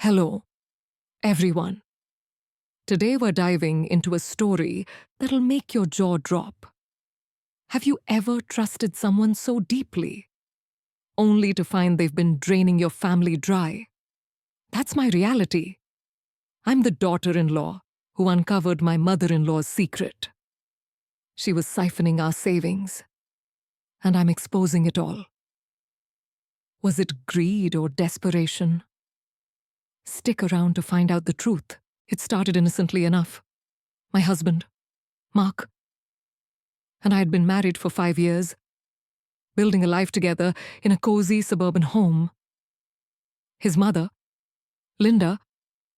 Hello, everyone. Today we're diving into a story that'll make your jaw drop. Have you ever trusted someone so deeply, only to find they've been draining your family dry? That's my reality. I'm the daughter-in-law who uncovered my mother-in-law's secret. She was siphoning our savings, and I'm exposing it all. Was it greed or desperation? Stick around to find out the truth. It started innocently enough. My husband, Mark, and I had been married for 5 years, building a life together in a cozy suburban home. His mother, Linda,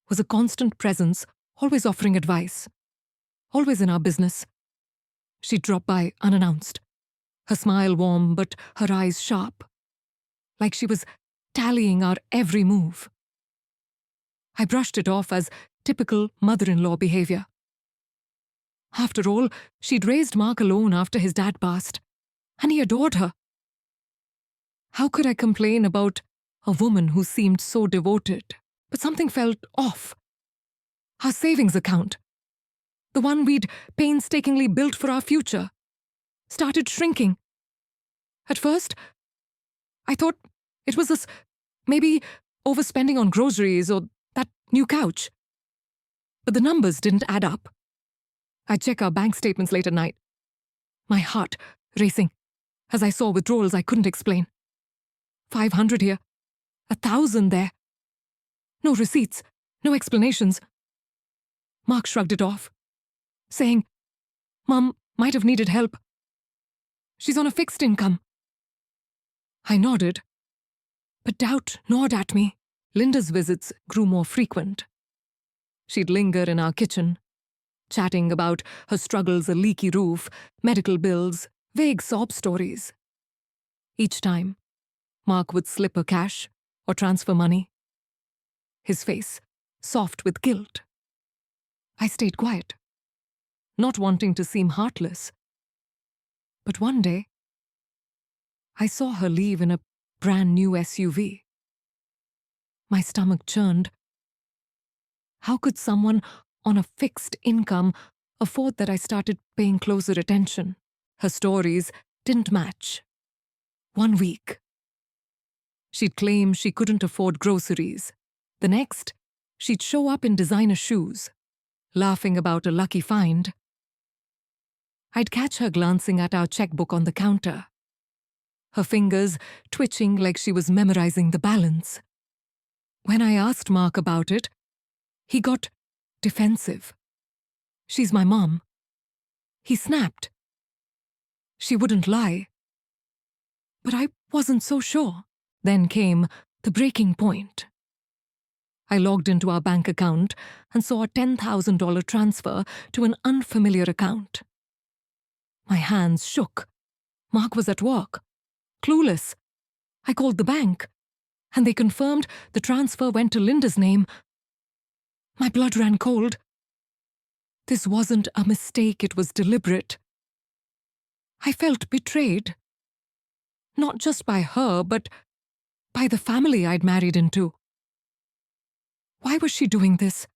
was a constant presence, always offering advice, always in our business. She'd drop by unannounced, her smile warm but her eyes sharp, like she was tallying our every move. I brushed it off as typical mother-in-law behavior. After all, she'd raised Mark alone after his dad passed, and he adored her. How could I complain about a woman who seemed so devoted? But something felt off. Our savings account, the one we'd painstakingly built for our future, started shrinking. At first, I thought it was us maybe overspending on groceries or that new couch. But the numbers didn't add up. I'd check our bank statements late at night, my heart racing as I saw withdrawals I couldn't explain. 500 here, 1,000 there. No receipts, no explanations. Mark shrugged it off, saying, "Mum might have needed help. She's on a fixed income." I nodded, but doubt gnawed at me. Linda's visits grew more frequent. She'd linger in our kitchen, chatting about her struggles, a leaky roof, medical bills, vague sob stories. Each time, Mark would slip her cash or transfer money, his face soft with guilt. I stayed quiet, not wanting to seem heartless. But one day, I saw her leave in a brand new SUV. My stomach churned. How could someone on a fixed income afford that? I started paying closer attention. Her stories didn't match. 1 week, she'd claim she couldn't afford groceries. The next, she'd show up in designer shoes, laughing about a lucky find. I'd catch her glancing at our checkbook on the counter, her fingers twitching like she was memorizing the balance. When I asked Mark about it, he got defensive. "She's my mom." He snapped. She wouldn't lie. But I wasn't so sure. Then came the breaking point. I logged into our bank account and saw a $10,000 transfer to an unfamiliar account. My hands shook. Mark was at work, clueless. I called the bank, and they confirmed the transfer went to Linda's name. My blood ran cold. This wasn't a mistake, it was deliberate. I felt betrayed. Not just by her, but by the family I'd married into. Why was she doing this?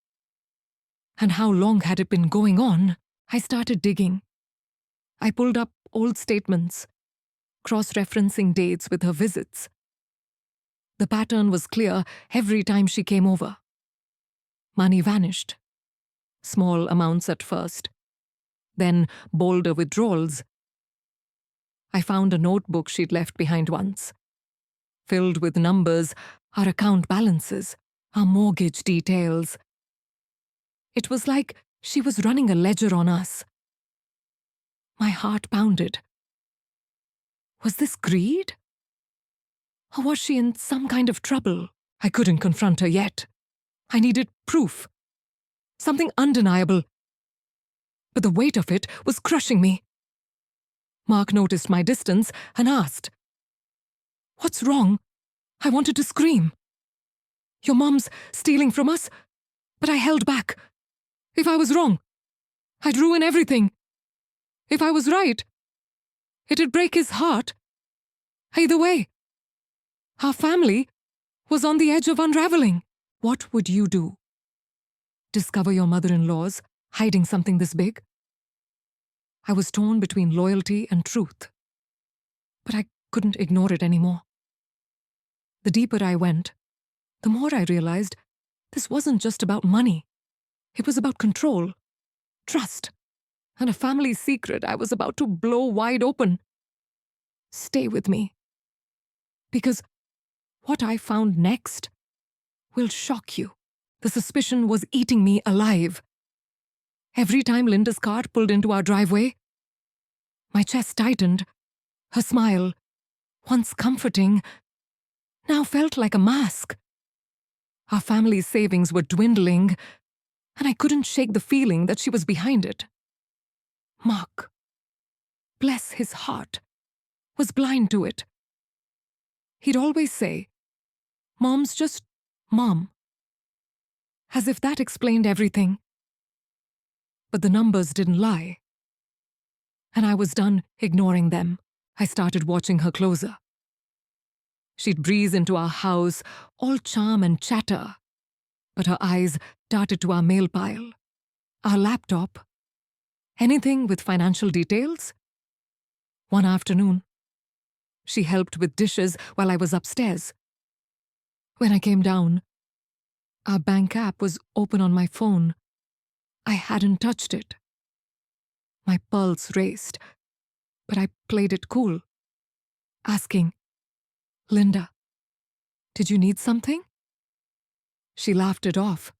And how long had it been going on? I started digging. I pulled up old statements, cross-referencing dates with her visits. The pattern was clear every time she came over. Money vanished. Small amounts at first, then bolder withdrawals. I found a notebook she'd left behind once, filled with numbers, our account balances, our mortgage details. It was like she was running a ledger on us. My heart pounded. Was this greed? Or was she in some kind of trouble? I couldn't confront her yet. I needed proof. Something undeniable. But the weight of it was crushing me. Mark noticed my distance and asked, "What's wrong?" I wanted to scream. "Your mom's stealing from us?" But I held back. If I was wrong, I'd ruin everything. If I was right, it'd break his heart. Either way, our family was on the edge of unraveling. What would you do? Discover your mother-in-law's hiding something this big? I was torn between loyalty and truth, but I couldn't ignore it anymore. The deeper I went, the more I realized this wasn't just about money. It was about control, trust, and a family secret I was about to blow wide open. Stay with me. Because what I found next will shock you. The suspicion was eating me alive. Every time Linda's car pulled into our driveway, my chest tightened. Her smile, once comforting, now felt like a mask. Our family's savings were dwindling, and I couldn't shake the feeling that she was behind it. Mark, bless his heart, was blind to it. He'd always say, "Mom's just Mom," as if that explained everything. But the numbers didn't lie. And I was done ignoring them. I started watching her closer. She'd breeze into our house, all charm and chatter, but her eyes darted to our mail pile, our laptop, anything with financial details. One afternoon, she helped with dishes while I was upstairs. When I came down, our bank app was open on my phone. I hadn't touched it. My pulse raced, but I played it cool, asking, "Linda, did you need something?" She laughed it off,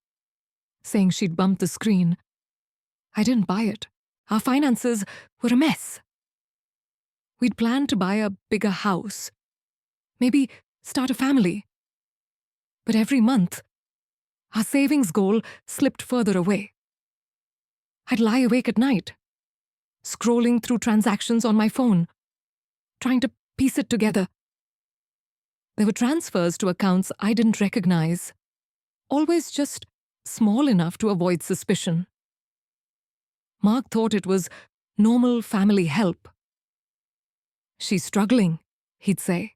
saying she'd bumped the screen. I didn't buy it. Our finances were a mess. We'd planned to buy a bigger house, maybe start a family. But every month, our savings goal slipped further away. I'd lie awake at night, scrolling through transactions on my phone, trying to piece it together. There were transfers to accounts I didn't recognize, always just small enough to avoid suspicion. Mark thought it was normal family help. "She's struggling," he'd say.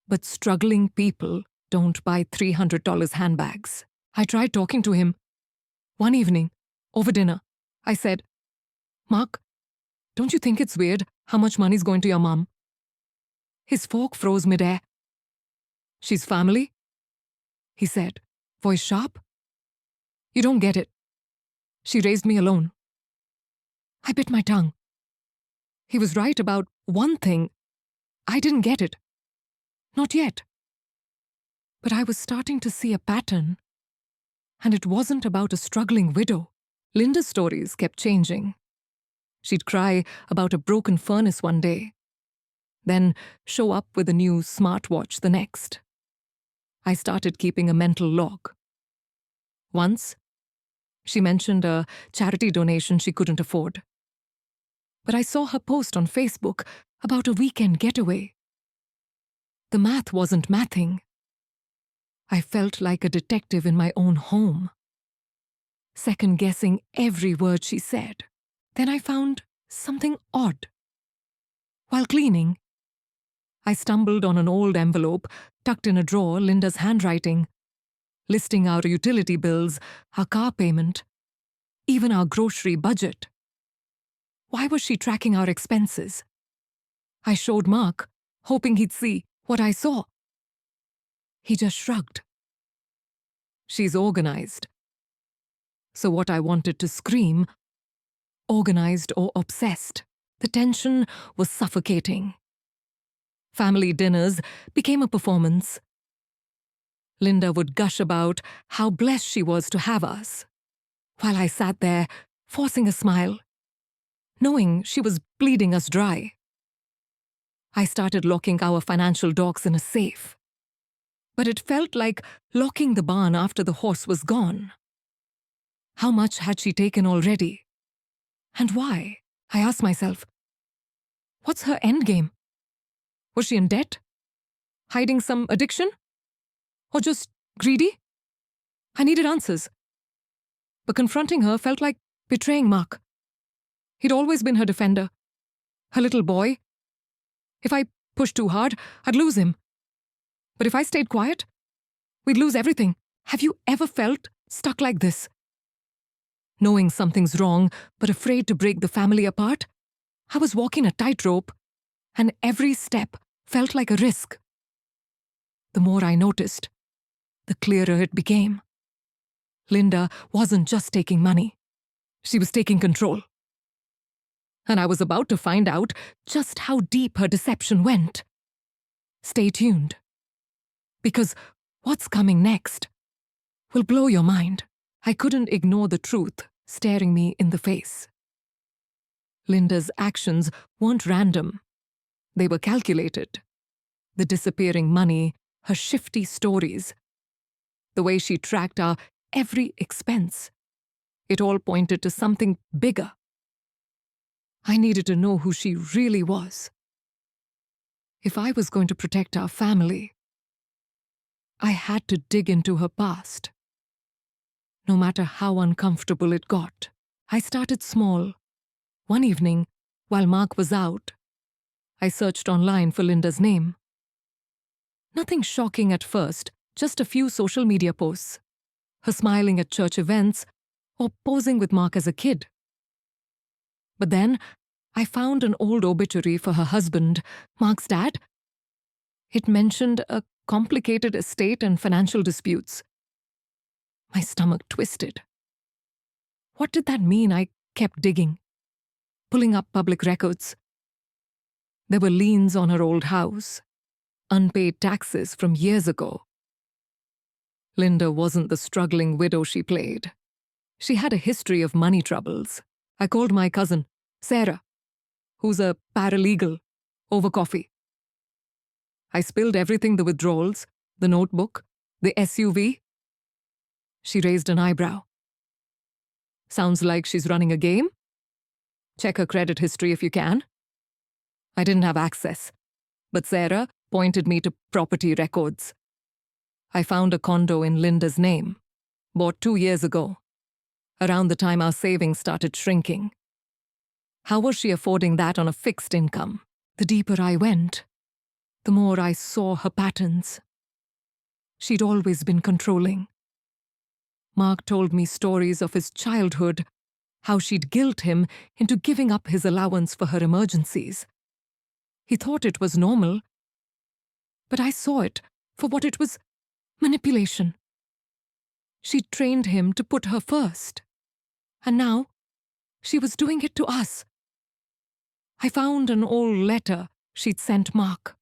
But struggling people don't buy $300 handbags. I tried talking to him. One evening, over dinner, I said, "Mark, don't you think it's weird how much money's going to your mom?" His fork froze midair. "She's family," he said, voice sharp. "You don't get it. She raised me alone." I bit my tongue. He was right about one thing. I didn't get it. Not yet. But I was starting to see a pattern. And it wasn't about a struggling widow. Linda's stories kept changing. She'd cry about a broken furnace one day, then show up with a new smartwatch the next. I started keeping a mental log. Once, she mentioned a charity donation she couldn't afford. But I saw her post on Facebook about a weekend getaway. The math wasn't mathing. I felt like a detective in my own home, second-guessing every word she said. Then I found something odd. While cleaning, I stumbled on an old envelope tucked in a drawer, Linda's handwriting, listing our utility bills, our car payment, even our grocery budget. Why was she tracking our expenses? I showed Mark, hoping he'd see what I saw. He just shrugged. She's organized. So what I wanted to scream, organized or obsessed, the tension was suffocating. Family dinners became a performance. Linda would gush about how blessed she was to have us, while I sat there, forcing a smile, knowing she was bleeding us dry. I started locking our financial dogs in a safe. But it felt like locking the barn after the horse was gone. How much had she taken already? And why? I asked myself. What's her endgame? Was she in debt? Hiding some addiction? Or just greedy? I needed answers. But confronting her felt like betraying Mark. He'd always been her defender, her little boy. If I pushed too hard, I'd lose him. But if I stayed quiet, We'd lose everything. Have you ever felt stuck like this? Knowing something's wrong, but afraid to break the family apart? I was walking a tightrope, and every step felt like a risk. The more I noticed, the clearer it became. Linda wasn't just taking money. She was taking control. And I was about to find out just how deep her deception went. Stay tuned. Because what's coming next will blow your mind. I couldn't ignore the truth staring me in the face. Linda's actions weren't random. They were calculated. The disappearing money, her shifty stories, the way she tracked our every expense. It all pointed to something bigger. I needed to know who she really was. If I was going to protect our family, I had to dig into her past. No matter how uncomfortable it got, I started small. One evening, while Mark was out, I searched online for Linda's name. Nothing shocking at first, just a few social media posts. Her smiling at church events or posing with Mark as a kid. But then, I found an old obituary for her husband, Mark's dad. It mentioned a complicated estate and financial disputes. My stomach twisted. What did that mean? I kept digging, pulling up public records. There were liens on her old house, unpaid taxes from years ago. Linda wasn't the struggling widow she played. She had a history of money troubles. I called my cousin, Sarah, who's a paralegal, over coffee. I spilled everything: the withdrawals, the notebook, the SUV. She raised an eyebrow. Sounds like she's running a game? Check her credit history if you can. I didn't have access, but Sarah pointed me to property records. I found a condo in Linda's name, bought 2 years ago, around the time our savings started shrinking. How was she affording that on a fixed income? The deeper I went, the more I saw her patterns. She'd always been controlling. Mark told me stories of his childhood, how she'd guilt him into giving up his allowance for her emergencies. He thought it was normal, but I saw it for what it was: manipulation. She trained him to put her first, and now she was doing it to us. I found an old letter she'd sent Mark,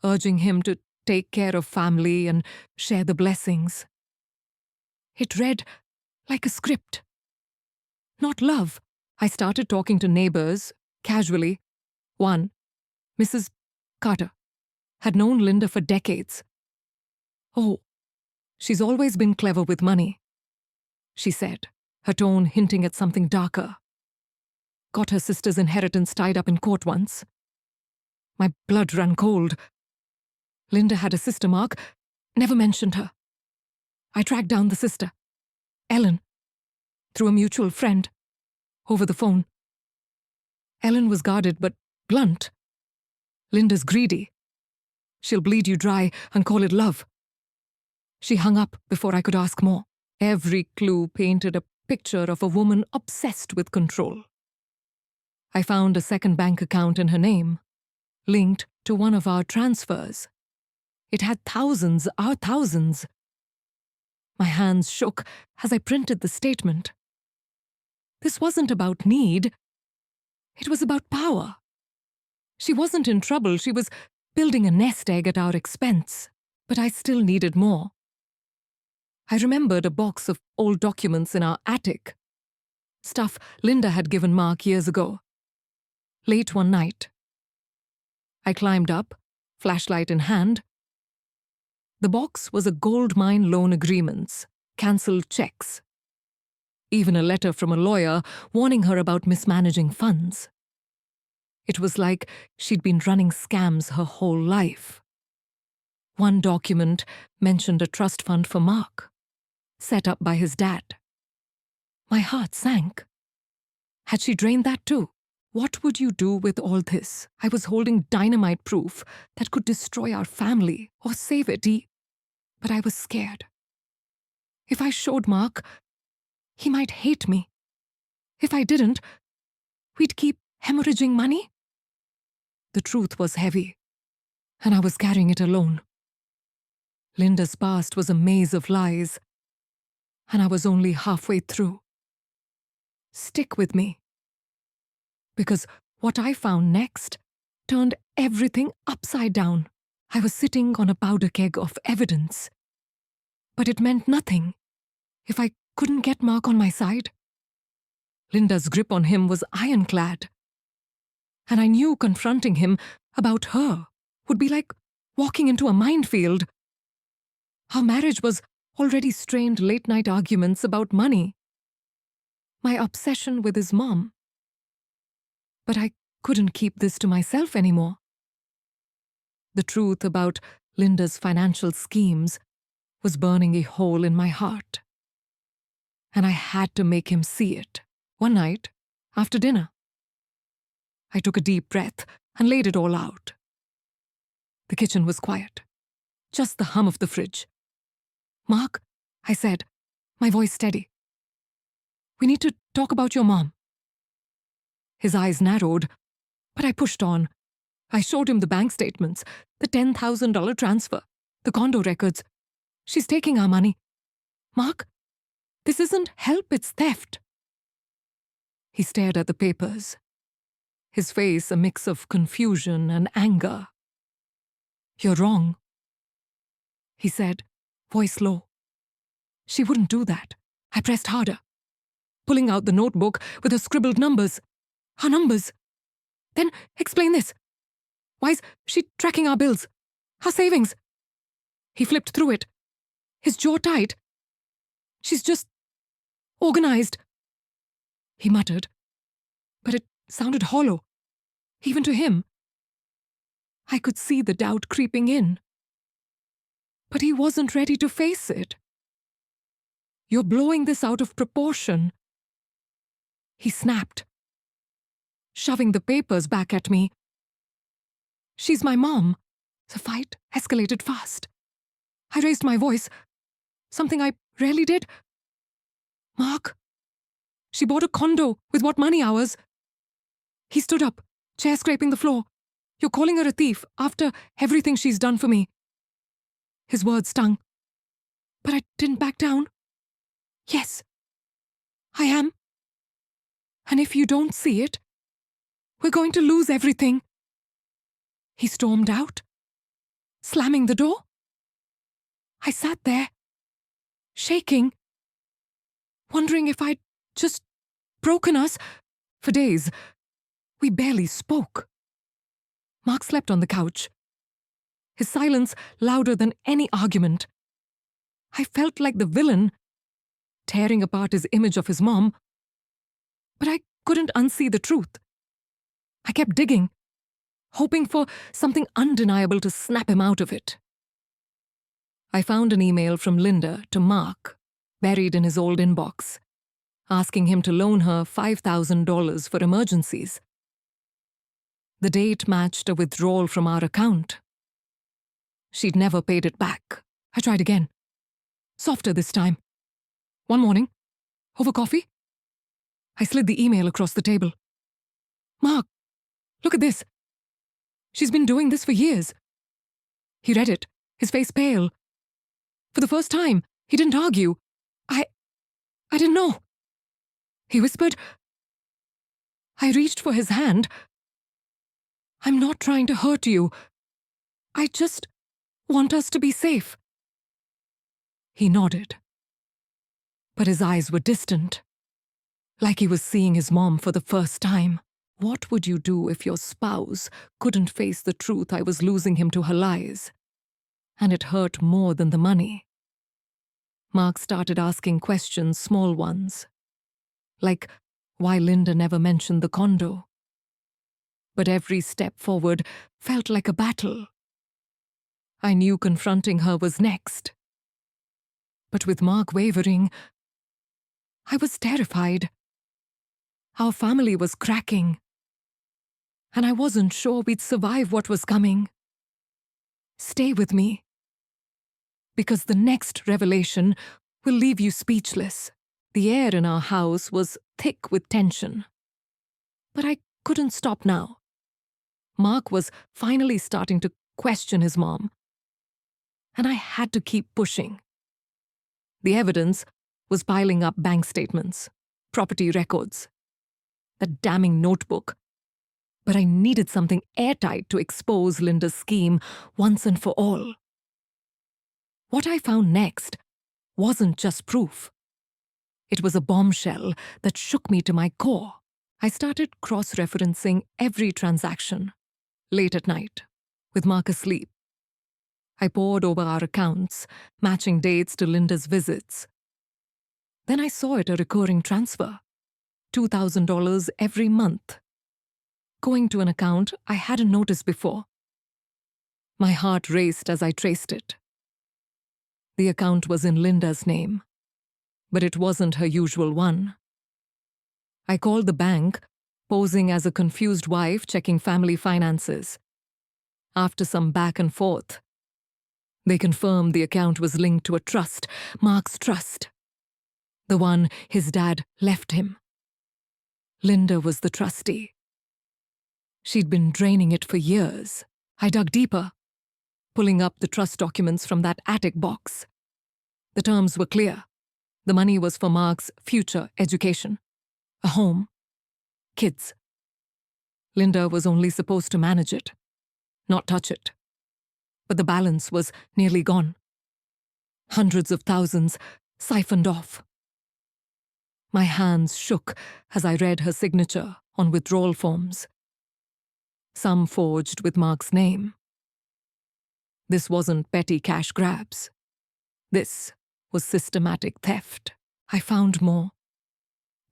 urging him to take care of family and share the blessings. It read like a script. Not love. I started talking to neighbors, casually. One, Mrs. Carter, had known Linda for decades. "Oh, she's always been clever with money," she said, her tone hinting at something darker. "Got her sister's inheritance tied up in court once." My blood ran cold. Linda had a sister, Mark. Never mentioned her. I tracked down the sister, Ellen, through a mutual friend, over the phone. Ellen was guarded but blunt. Linda's greedy. She'll bleed you dry and call it love. She hung up before I could ask more. Every clue painted a picture of a woman obsessed with control. I found a second bank account in her name, linked to one of our transfers. It had thousands, our thousands. My hands shook as I printed the statement. This wasn't about need. It was about power. She wasn't in trouble. She was building a nest egg at our expense. But I still needed more. I remembered a box of old documents in our attic. Stuff Linda had given Mark years ago. Late one night, I climbed up, flashlight in hand. The box was a gold mine loan agreements, cancelled checks. Even a letter from a lawyer warning her about mismanaging funds. It was like she'd been running scams her whole life. One document mentioned a trust fund for Mark, set up by his dad. My heart sank. Had she drained that too? What would you do with all this? I was holding dynamite proof that could destroy our family or save it. But I was scared. If I showed Mark, he might hate me. If I didn't, we'd keep hemorrhaging money. The truth was heavy, and I was carrying it alone. Linda's past was a maze of lies, and I was only halfway through. Stick with me. Because what I found next turned everything upside down. I was sitting on a powder keg of evidence. But it meant nothing if I couldn't get Mark on my side. Linda's grip on him was ironclad. And I knew confronting him about her would be like walking into a minefield. Our marriage was already strained late-night arguments about money. My obsession with his mom. But I couldn't keep this to myself anymore. The truth about Linda's financial schemes was burning a hole in my heart. And I had to make him see it. One night, after dinner, I took a deep breath and laid it all out. The kitchen was quiet, just the hum of the fridge. "Mark," I said, my voice steady, "we need to talk about your mom." His eyes narrowed, but I pushed on. I showed him the bank statements, the $10,000 transfer, the condo records. "She's taking our money. Mark, this isn't help, it's theft." He stared at the papers, his face a mix of confusion and anger. "You're wrong," he said, voice low. "She wouldn't do that." I pressed harder, pulling out the notebook with her scribbled numbers. "Her numbers. Then explain this. Why is she tracking our bills? Our savings?" He flipped through it, his jaw tight. "She's just organized," he muttered, but it sounded hollow, even to him. I could see the doubt creeping in. But he wasn't ready to face it. "You're blowing this out of proportion," he snapped, shoving the papers back at me. "She's my mom." The fight escalated fast. I raised my voice, something I rarely did. "Mark, she bought a condo with what money ours?" He stood up, chair scraping the floor. "You're calling her a thief after everything she's done for me." His words stung, but I didn't back down. "Yes, I am. And if you don't see it, we're going to lose everything." He stormed out, slamming the door. I sat there, shaking, wondering if I'd just broken us. For days, we barely spoke. Mark slept on the couch, his silence louder than any argument. I felt like the villain, tearing apart his image of his mom, but I couldn't unsee the truth. I kept digging, hoping for something undeniable to snap him out of it. I found an email from Linda to Mark, buried in his old inbox, asking him to loan her $5,000 for emergencies. The date matched a withdrawal from our account. She'd never paid it back. I tried again, softer this time. One morning, over coffee, I slid the email across the table. "Mark, look at this. She's been doing this for years." He read it, his face pale. For the first time, he didn't argue. I didn't know." He whispered. I reached for his hand. "I'm not trying to hurt you. I just want us to be safe." He nodded, but his eyes were distant, like he was seeing his mom for the first time. What would you do if your spouse couldn't face the truth I was losing him to her lies? And it hurt more than the money. Mark started asking questions, small ones, like why Linda never mentioned the condo. But every step forward felt like a battle. I knew confronting her was next. But with Mark wavering, I was terrified. Our family was cracking, and I wasn't sure we'd survive what was coming. "Stay with me," because the next revelation will leave you speechless. The air in our house was thick with tension. But I couldn't stop now. Mark was finally starting to question his mom, and I had to keep pushing. The evidence was piling up: bank statements, property records, that damning notebook. But I needed something airtight to expose Linda's scheme once and for all. What I found next wasn't just proof. It was a bombshell that shook me to my core. I started cross-referencing every transaction, late at night, with Mark asleep. I pored over our accounts, matching dates to Linda's visits. Then I saw it a recurring transfer, $2,000 every month, going to an account I hadn't noticed before. My heart raced as I traced it. The account was in Linda's name, but it wasn't her usual one. I called the bank, posing as a confused wife checking family finances. After some back and forth, they confirmed the account was linked to a trust, Mark's trust, the one his dad left him. Linda was the trustee. She'd been draining it for years. I dug deeper, pulling up the trust documents from that attic box. The terms were clear. The money was for Mark's future education, a home, kids. Linda was only supposed to manage it, not touch it. But the balance was nearly gone. Hundreds of thousands siphoned off. My hands shook as I read her signature on withdrawal forms, some forged with Mark's name. This wasn't petty cash grabs. This was systematic theft. I found more.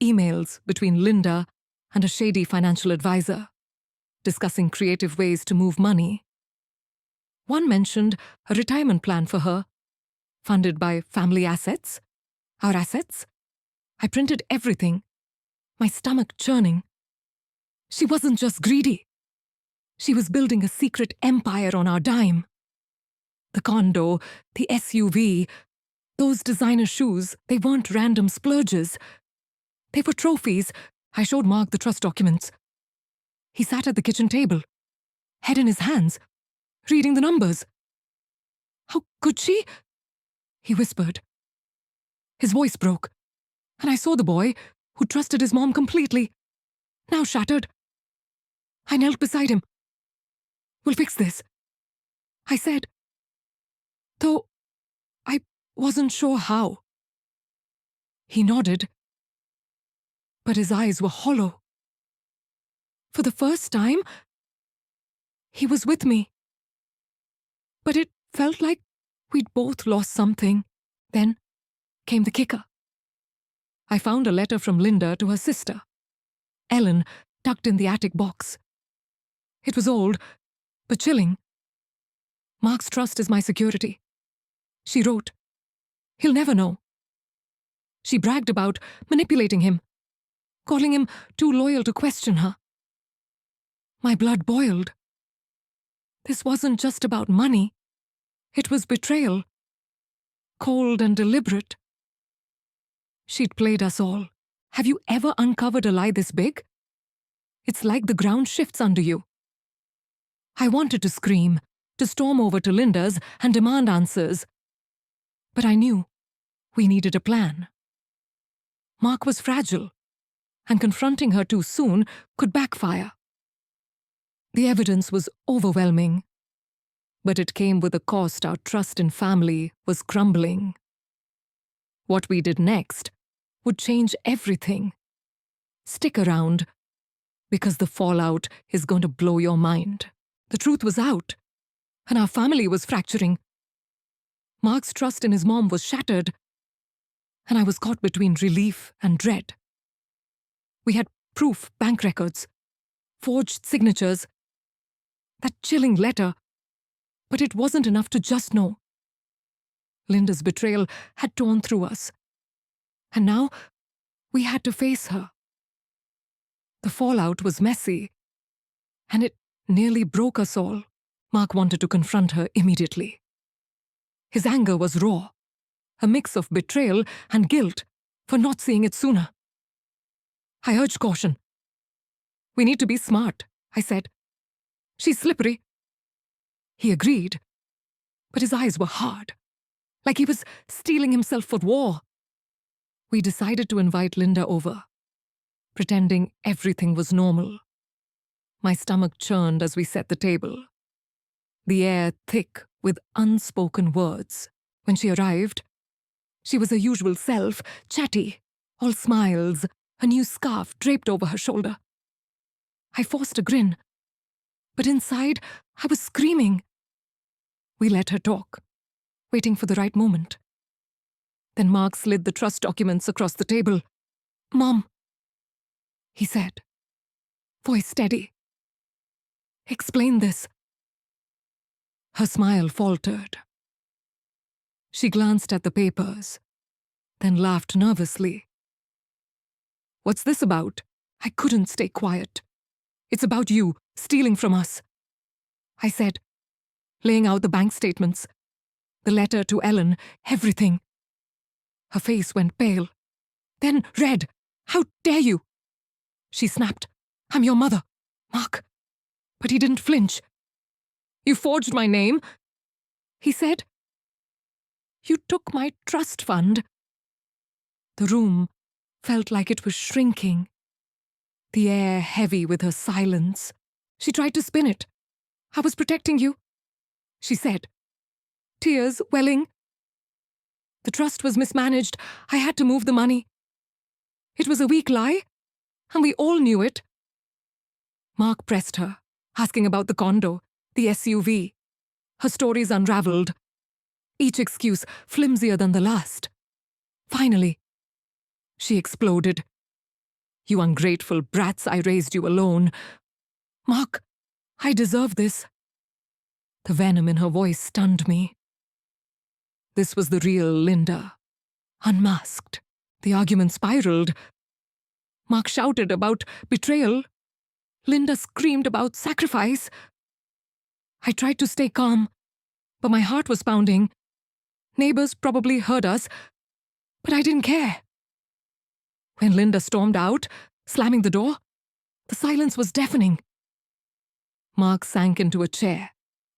Emails between Linda and a shady financial advisor, discussing creative ways to move money. One mentioned a retirement plan for her, funded by family assets, our assets. I printed everything, my stomach churning. She wasn't just greedy. She was building a secret empire on our dime. The condo, the SUV, those designer shoes, they weren't random splurges. They were trophies. I showed Mark the trust documents. He sat at the kitchen table, head in his hands, reading the numbers. "How could she?" he whispered. His voice broke, and I saw the boy, who trusted his mom completely, now shattered. I knelt beside him. "We'll fix this," I said, though I wasn't sure how. He nodded, but his eyes were hollow. For the first time, he was with me. But it felt like we'd both lost something. Then came the kicker. I found a letter from Linda to her sister, Ellen, tucked in the attic box. It was old, but chilling. "Mark's trust is my security," she wrote. "He'll never know." She bragged about manipulating him, calling him too loyal to question her. My blood boiled. This wasn't just about money. It was betrayal, cold and deliberate. She'd played us all. Have you ever uncovered a lie this big? It's like the ground shifts under you. I wanted to scream, to storm over to Linda's and demand answers. But I knew we needed a plan. Mark was fragile, and confronting her too soon could backfire. The evidence was overwhelming, but it came with a cost. Our trust in family was crumbling. What we did next would change everything. Stick around, because the fallout is going to blow your mind. The truth was out, and our family was fracturing. Mark's trust in his mom was shattered, and I was caught between relief and dread. We had proof: bank records, forged signatures, that chilling letter, but it wasn't enough to just know. Linda's betrayal had torn through us, and now we had to face her. The fallout was messy, and it nearly broke us all. Mark wanted to confront her immediately. His anger was raw, a mix of betrayal and guilt for not seeing it sooner. I urged caution. "We need to be smart," I said. "She's slippery." He agreed, but his eyes were hard, like he was steeling himself for war. We decided to invite Linda over, pretending everything was normal. My stomach churned as we set the table, the air thick with unspoken words. When she arrived, she was her usual self, chatty, all smiles, a new scarf draped over her shoulder. I forced a grin, but inside I was screaming. We let her talk, waiting for the right moment. Then Mark slid the trust documents across the table. "Mom," he said, voice steady. "Explain this." Her smile faltered. She glanced at the papers, then laughed nervously. "What's this about?" I couldn't stay quiet. "It's about you, stealing from us," I said, laying out the bank statements, the letter to Ellen, everything. Her face went pale, then red. "How dare you?" she snapped. "I'm your mother, Mark." But he didn't flinch. "You forged my name," he said. "You took my trust fund." The room felt like it was shrinking, the air heavy with her silence. She tried to spin it. "I was protecting you," she said, tears welling. "The trust was mismanaged. I had to move the money." It was a weak lie, and we all knew it. Mark pressed her, asking about the condo, the SUV. Her stories unraveled, each excuse flimsier than the last. Finally, she exploded. "You ungrateful brats, I raised you alone. Mark, I deserve this." The venom in her voice stunned me. This was the real Linda, unmasked. The argument spiraled. Mark shouted about betrayal. Linda screamed about sacrifice. I tried to stay calm, but my heart was pounding. Neighbors probably heard us, but I didn't care. When Linda stormed out, slamming the door, the silence was deafening. Mark sank into a chair,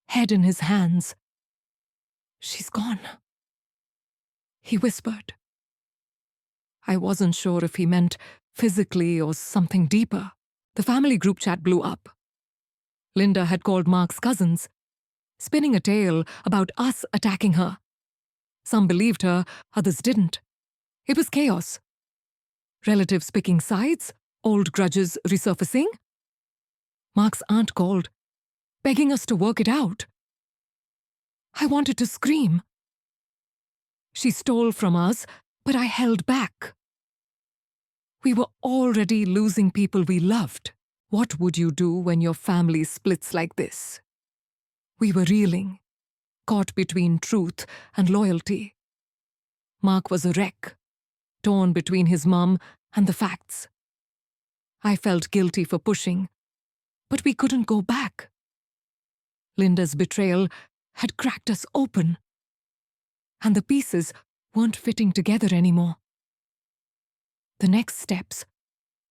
head in his hands. "She's gone," he whispered. I wasn't sure if he meant physically or something deeper. The family group chat blew up. Linda had called Mark's cousins, spinning a tale about us attacking her. Some believed her, others didn't. It was chaos. Relatives picking sides, old grudges resurfacing. Mark's aunt called, begging us to work it out. I wanted to scream. She stole from us, but I held back. We were already losing people we loved. What would you do when your family splits like this? We were reeling, caught between truth and loyalty. Mark was a wreck, torn between his mom and the facts. I felt guilty for pushing, but we couldn't go back. Linda's betrayal had cracked us open, and the pieces weren't fitting together anymore. The next steps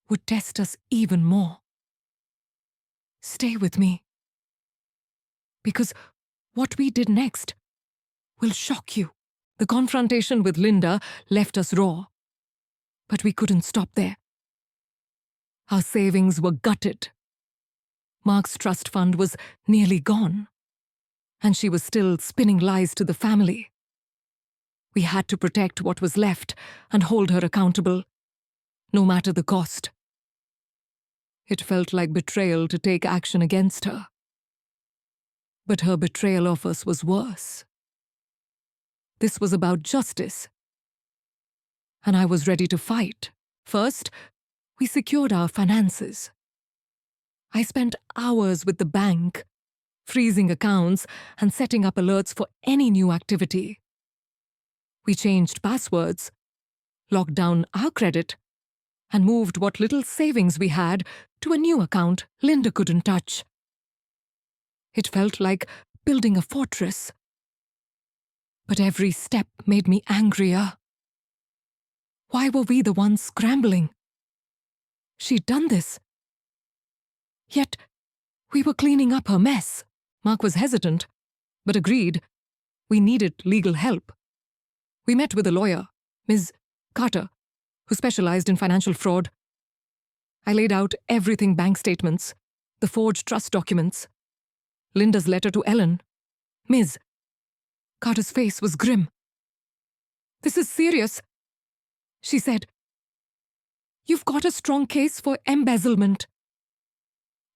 would test us even more. Stay with me, because what we did next will shock you. The confrontation with Linda left us raw, but we couldn't stop there. Our savings were gutted. Mark's trust fund was nearly gone, and she was still spinning lies to the family. We had to protect what was left and hold her accountable, no matter the cost. It felt like betrayal to take action against her. But her betrayal of us was worse. This was about justice, and I was ready to fight. First, we secured our finances. I spent hours with the bank, freezing accounts and setting up alerts for any new activity. We changed passwords, locked down our credit, and moved what little savings we had to a new account Linda couldn't touch. It felt like building a fortress. But every step made me angrier. Why were we the ones scrambling? She'd done this. Yet, we were cleaning up her mess. Mark was hesitant, but agreed we needed legal help. We met with a lawyer, Ms. Carter, who specialized in financial fraud. I laid out everything: bank statements, the forged trust documents, Linda's letter to Ellen. Ms. Carter's face was grim. "This is serious," she said. "You've got a strong case for embezzlement."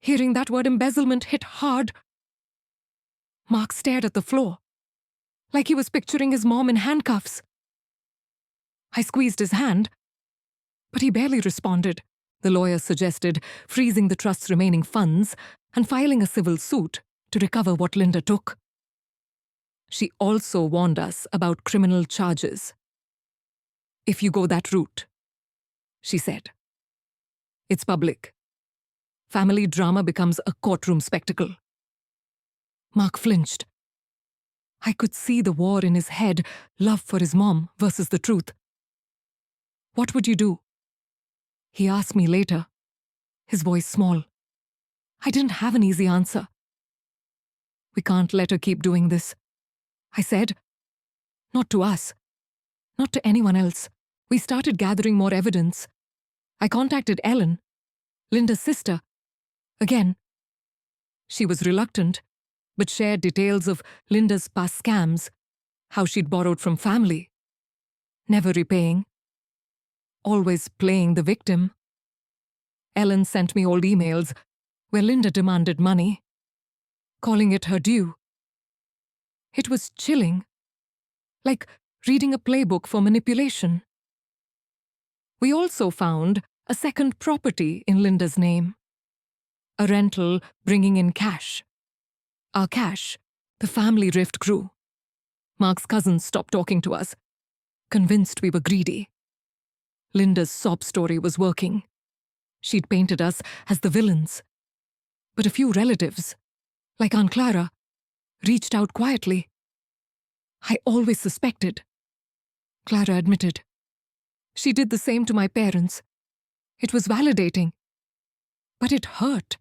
Hearing that word embezzlement hit hard. Mark stared at the floor, like he was picturing his mom in handcuffs. I squeezed his hand, but he barely responded. The lawyer suggested freezing the trust's remaining funds and filing a civil suit to recover what Linda took. She also warned us about criminal charges. "If you go that route," she said, "it's public. Family drama becomes a courtroom spectacle." Mark flinched. I could see the war in his head, love for his mom versus the truth. "What would you do?" he asked me later, his voice small. I didn't have an easy answer. "We can't let her keep doing this," I said. "Not to us. Not to anyone else." We started gathering more evidence. I contacted Ellen, Linda's sister, again. She was reluctant, but shared details of Linda's past scams, how she'd borrowed from family, never repaying, always playing the victim. Ellen sent me old emails where Linda demanded money, calling it her due. It was chilling, like reading a playbook for manipulation. We also found a second property in Linda's name, a rental bringing in cash. Our cash, the family rift grew. Mark's cousins stopped talking to us, convinced we were greedy. Linda's sob story was working. She'd painted us as the villains. But a few relatives, like Aunt Clara, reached out quietly. "I always suspected," Clara admitted. "She did the same to my parents. It was validating. But it hurt.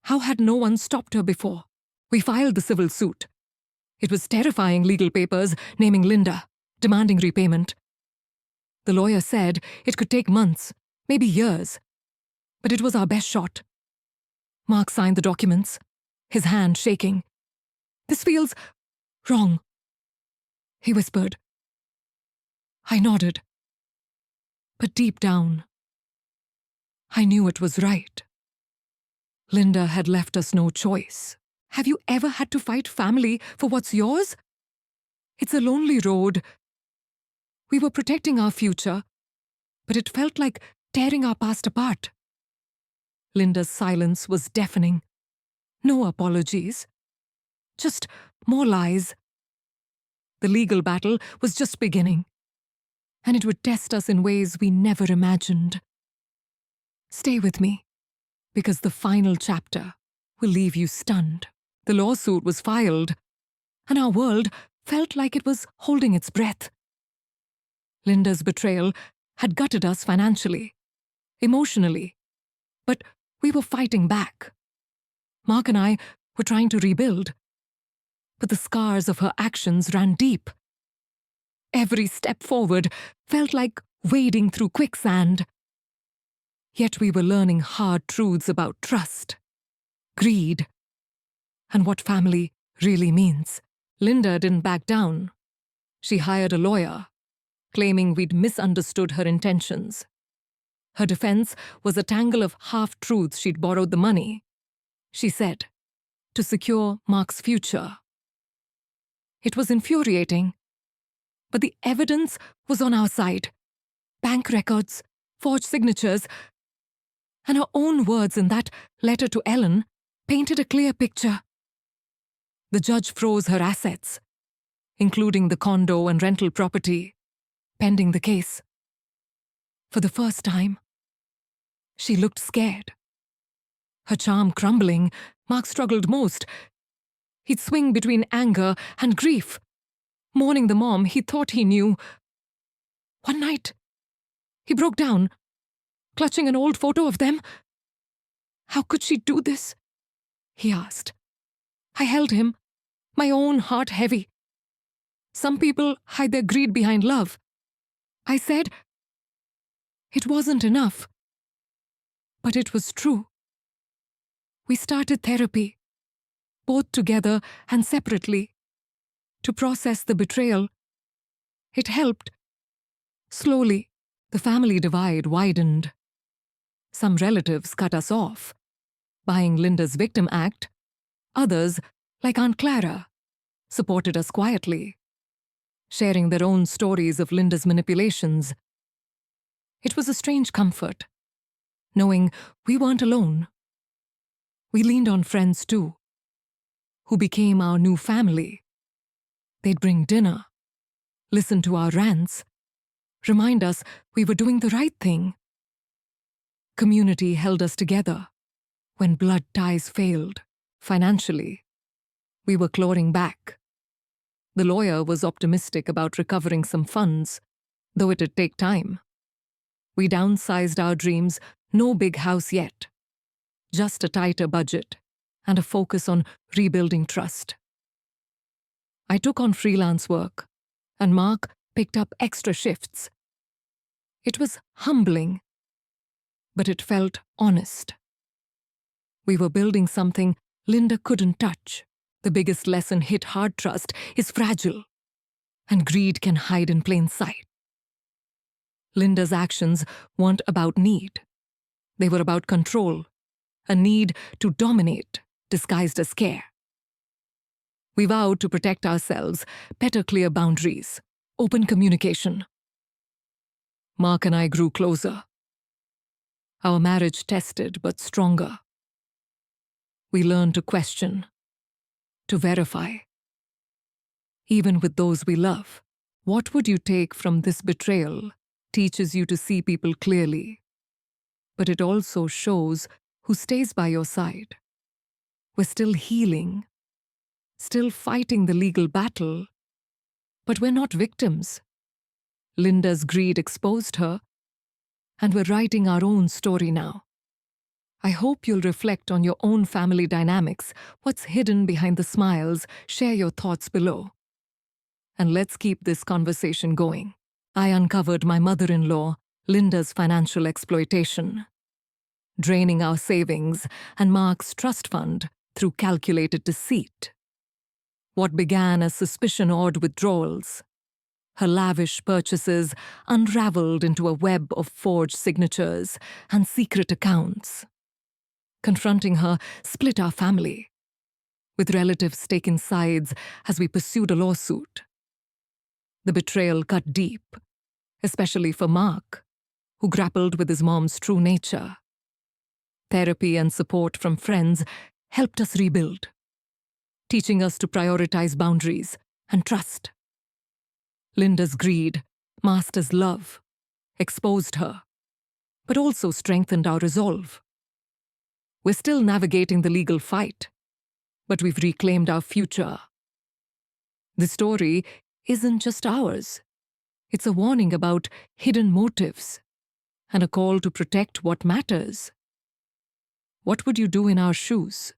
How had no one stopped her before?" We filed the civil suit. It was terrifying legal papers naming Linda, demanding repayment. The lawyer said it could take months, maybe years. But it was our best shot. Mark signed the documents, his hand shaking. "This feels wrong," he whispered. I nodded. But deep down, I knew it was right. Linda had left us no choice. Have you ever had to fight family for what's yours? It's a lonely road. We were protecting our future, but it felt like tearing our past apart. Linda's silence was deafening. No apologies. Just more lies. The legal battle was just beginning, and it would test us in ways we never imagined. Stay with me, because the final chapter will leave you stunned. The lawsuit was filed, and our world felt like it was holding its breath. Linda's betrayal had gutted us financially, emotionally, but we were fighting back. Mark and I were trying to rebuild, but the scars of her actions ran deep. Every step forward felt like wading through quicksand. Yet we were learning hard truths about trust, greed, and what family really means. Linda didn't back down. She hired a lawyer, claiming we'd misunderstood her intentions. Her defense was a tangle of half-truths. She'd borrowed the money, she said, to secure Mark's future. It was infuriating, but the evidence was on our side. Bank records, forged signatures, and her own words in that letter to Ellen painted a clear picture. The judge froze her assets, including the condo and rental property, pending the case. For the first time, she looked scared. Her charm crumbling, Mark struggled most. He'd swing between anger and grief. Mourning the mom he thought he knew. One night, he broke down, clutching an old photo of them. How could she do this? He asked. I held him, my own heart heavy. Some people hide their greed behind love. I said, it wasn't enough. But it was true. We started therapy, both together and separately, to process the betrayal. It helped. Slowly, the family divide widened. Some relatives cut us off, buying Linda's victim act. Others, like Aunt Clara, supported us quietly, sharing their own stories of Linda's manipulations. It was a strange comfort, knowing we weren't alone. We leaned on friends too, who became our new family. They'd bring dinner, listen to our rants, remind us we were doing the right thing. Community held us together when blood ties failed. Financially, we were clawing back. The lawyer was optimistic about recovering some funds, though it'd take time. We downsized our dreams, no big house yet. Just a tighter budget and a focus on rebuilding trust. I took on freelance work, and Mark picked up extra shifts. It was humbling, but it felt honest. We were building something Linda couldn't touch. The biggest lesson hit hard: trust is fragile, and greed can hide in plain sight. Linda's actions weren't about need. They were about control, a need to dominate disguised as care. We vowed to protect ourselves, better clear boundaries, open communication. Mark and I grew closer. Our marriage tested but stronger. We learned to question, to verify. Even with those we love, what would you take from this betrayal teaches you to see people clearly, but it also shows who stays by your side. We're still healing, still fighting the legal battle, but we're not victims. Linda's greed exposed her, and we're writing our own story now. I hope you'll reflect on your own family dynamics, what's hidden behind the smiles. Share your thoughts below. And let's keep this conversation going. I uncovered my mother-in-law, Linda's financial exploitation, draining our savings and Mark's trust fund through calculated deceit. What began as suspicion-odd withdrawals, her lavish purchases unraveled into a web of forged signatures and secret accounts. Confronting her split our family, with relatives taking sides as we pursued a lawsuit. The betrayal cut deep, especially for Mark, who grappled with his mom's true nature. Therapy and support from friends helped us rebuild, teaching us to prioritize boundaries and trust. Linda's greed masked as love, exposed her, but also strengthened our resolve. We're still navigating the legal fight, but we've reclaimed our future. The story isn't just ours. It's a warning about hidden motives and a call to protect what matters. What would you do in our shoes?